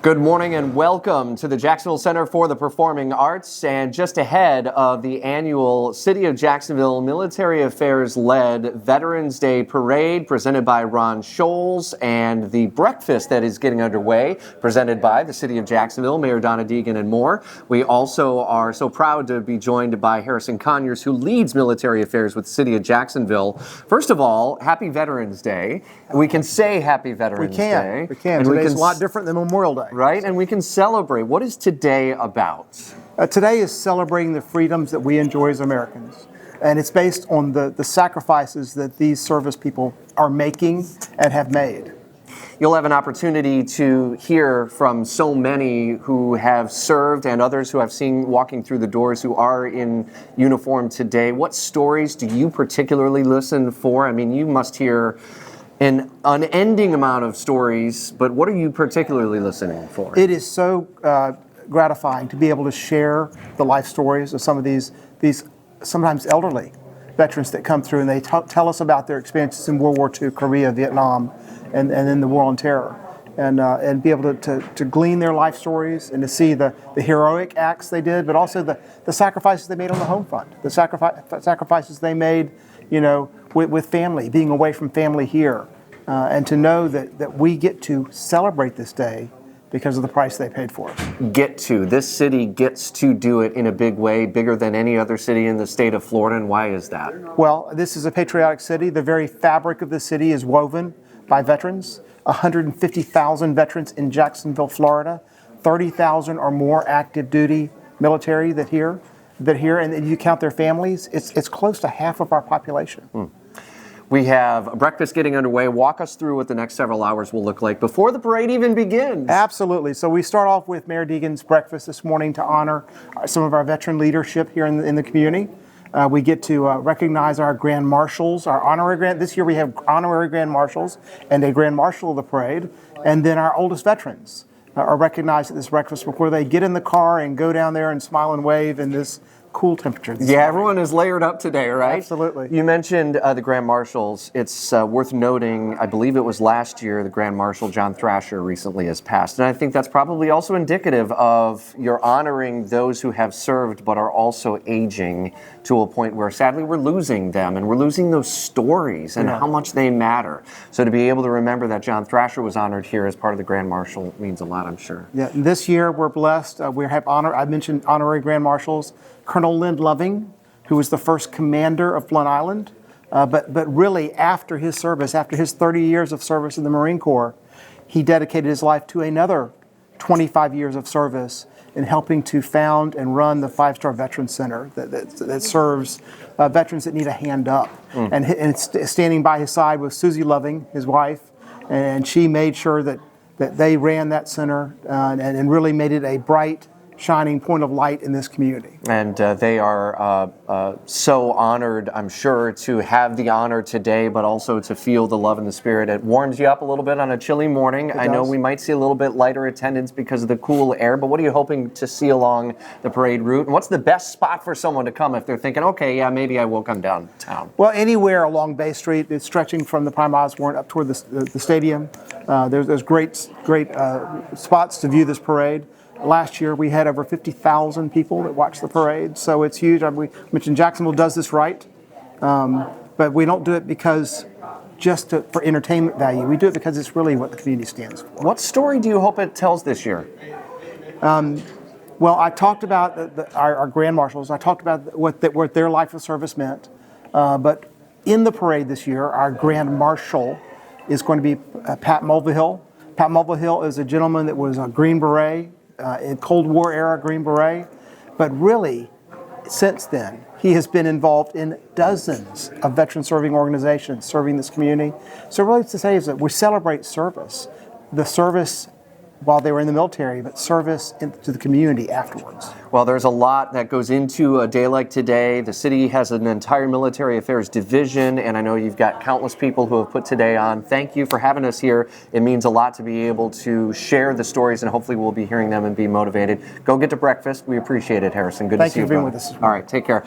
Good morning and welcome to the Jacksonville Center for the Performing Arts, and just ahead of the annual City of Jacksonville Military Affairs-led Veterans Day Parade presented by Ron Scholes, and the breakfast that is getting underway presented by the City of Jacksonville, Mayor Donna Deegan, and more. We also are so proud to be joined by Harrison Conyers, who leads military affairs with the City of Jacksonville. First of all, happy Veterans Day. We can say happy Veterans Day. We can. And Today's a lot different than Memorial Day. Right, and we can celebrate. What is today about? Today is celebrating the freedoms that we enjoy as Americans. And it's based on the sacrifices that these service people are making and have made. You'll have an opportunity to hear from so many who have served and others who I've seen walking through the doors who are in uniform today. What stories do you particularly listen for? I mean, you must hear an unending amount of stories, but what are you particularly listening for? It is so gratifying to be able to share the life stories of some of these sometimes elderly veterans that come through, and they tell us about their experiences in World War II, Korea, Vietnam, and then the War on Terror, and be able to glean their life stories and to see the heroic acts they did, but also the sacrifices they made on the home front, the sacrifices they made, with family, being away from family here, and to know that we get to celebrate this day because of the price they paid for it. This city gets to do it in a big way, bigger than any other city in the state of Florida, and why is that? Well, this is a patriotic city. The very fabric of the city is woven by veterans. 150,000 veterans in Jacksonville, Florida, 30,000 or more active duty military that here, and you count their families, it's close to half of our population. We have a breakfast getting underway. Walk us through what the next several hours will look like before the parade even begins. Absolutely. So we start off with Mayor Deegan's breakfast this morning to honor some of our veteran leadership here in the community. We get to recognize our Grand Marshals, this year we have honorary Grand Marshals and a Grand Marshal of the parade, and then our oldest veterans are recognized at this breakfast before they get in the car and go down there and smile and wave in this cool temperature. Everyone is layered up today, right? Absolutely. You mentioned the Grand Marshals. It's worth noting, I believe it was last year, the Grand Marshal John Thrasher recently has passed. And I think that's probably also indicative of you're honoring those who have served but are also aging to a point where sadly we're losing them, and we're losing those stories and how much they matter. So to be able to remember that John Thrasher was honored here as part of the Grand Marshal means a lot, I'm sure. Yeah, this year we're blessed. We have I mentioned honorary Grand Marshals. Colonel Lynn Loving, who was the first commander of Blount Island, but really after his service, after his 30 years of service in the Marine Corps, he dedicated his life to another 25 years of service in helping to found and run the 5-Star Veterans Center that serves veterans that need a hand up. And standing by his side was Susie Loving, his wife, and she made sure that they ran that center and really made it a bright, shining point of light in this community. And they are so honored, I'm sure, to have the honor today, but also to feel the love and the spirit. It warms you up a little bit on a chilly morning. I know we might see a little bit lighter attendance because of the cool air, but what are you hoping to see along the parade route? And what's the best spot for someone to come if they're thinking, okay, yeah, maybe I will come downtown? Well, anywhere along Bay Street. It's stretching from the Prime Osborne up toward the stadium. There's great spots to view this parade. Last year, we had over 50,000 people that watched the parade, so it's huge. We mentioned Jacksonville does this right, but we don't do it because for entertainment value. We do it because it's really what the community stands for. What story do you hope it tells this year? Well, I talked about our Grand Marshals. I talked about what their life of service meant, but in the parade this year, our Grand Marshal is going to be Pat Mulvihill. Pat Mulvihill is a gentleman that was a Green Beret, in Cold War era Green Beret, but really, since then, he has been involved in dozens of veteran serving organizations serving this community. So really to say is that we celebrate service, the service while they were in the military, but service to the community afterwards. Well, there's a lot that goes into a day like today. The city has an entire military affairs division, and I know you've got countless people who have put today on. Thank you for having us here. It means a lot to be able to share the stories, and hopefully we'll be hearing them and be motivated. Go get to breakfast. We appreciate it, Harrison. Good to see you. Thank you for being with us. All right, take care.